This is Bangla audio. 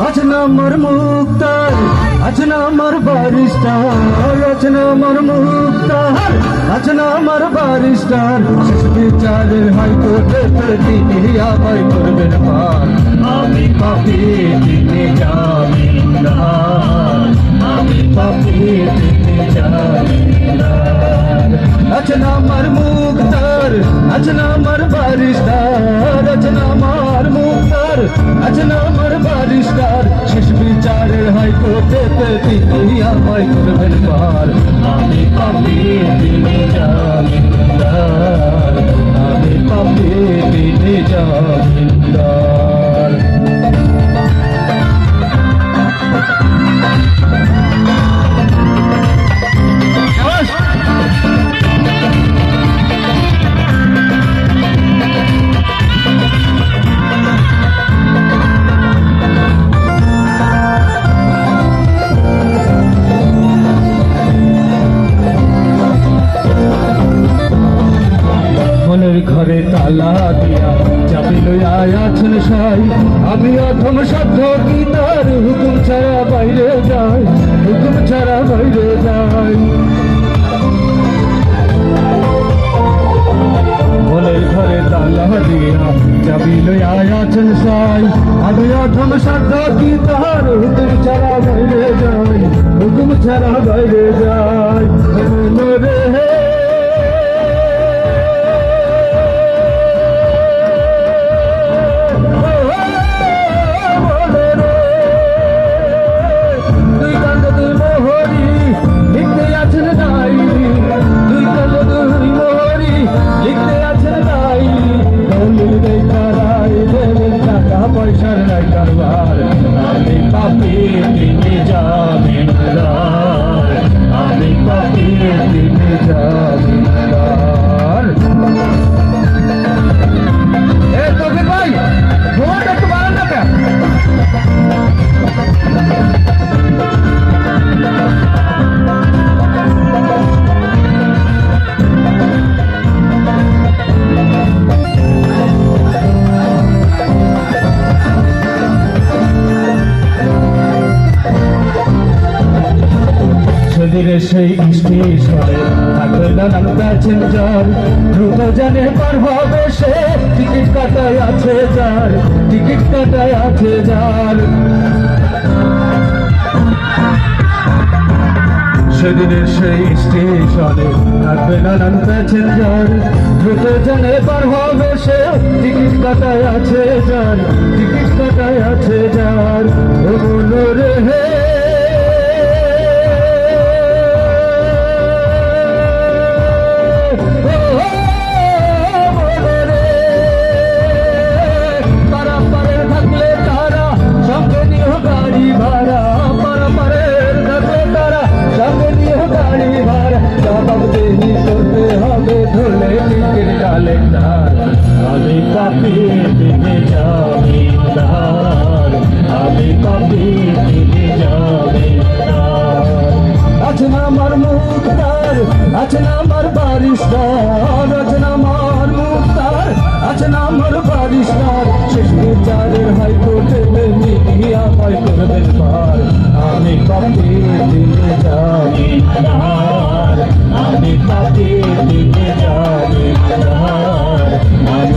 আজ না আমার মুক্তার, আজ না আমার বারিস্টার, আজ না আমার মুক্তার, আজ না আমার বারিস্টার। শেষ বিচারের হাইকোর্টে তিনি আমায় করবেন পার। আমি পাপী তিনি জামিনদার, আমি পাপী তিনি জামিনদার। আজ না আমার মুক্তার, আজ না আমার বারিস্টার, আজ না আমার মুক্তার, আজ না আমার বারিস্টার। শেষ বিচারের হাইকোর্টে তিনি আমায় করবেন পার। আমি পাপী তিনি জামিনদার, আমি পাপী তিনি জামিনদার। মনের ঘরে তালা দিয়া চাবি লইয়া আছেন সাই। আমি অধম সাধ্য কি তার হুকুম ছাড়া বাইরে যাই, হুকুম ছাড়া বাইরে যাই। মনের ঘরে তালা দিয়া চাবি লইয়া আছেন সাই। আমি অধম সাধ্য কি তার হুকুম ছাড়া বাইরে যাই, হুকুম ছাড়া বাইরে যাই। মনে হে পয়সার নাই কারবার। আমি পাপী তিনি জামিনদার, আমি পাপী তিনি জামিনদার। এ তবে ভাই ভোট একটু বাড়ান না কেন? সেদিনে সেই স্টেশনে থাকবে নানান প্যাসেঞ্জার। দ্রুত জানে পার হবে সে, টিকিট কাটায় আছে যার, টিকিট কাটায় আছে যার। সেদিনে সেই স্টেশনে থাকবে নানান প্যাসেঞ্জার। দ্রুত জানে পার হবে সে, টিকিট কাটায় আছে যার, টিকিট কাটায় আছে যার। ও মনোরে হে আমি পাপী তিনি জামিনদার, আমি পাপী তিনি জামিনদার। আজ না আমার মুক্তার, আজ না আমার বারিস্টার, আজ না আমার মুক্তার, আজ না আমার বারিস্টার। শেষ বিচারের হাইকোর্টে তিনি আমায় করবেন পার। আমি পাপী তিনি জামিনদার, আমি পাপী তিনি জামিনদার।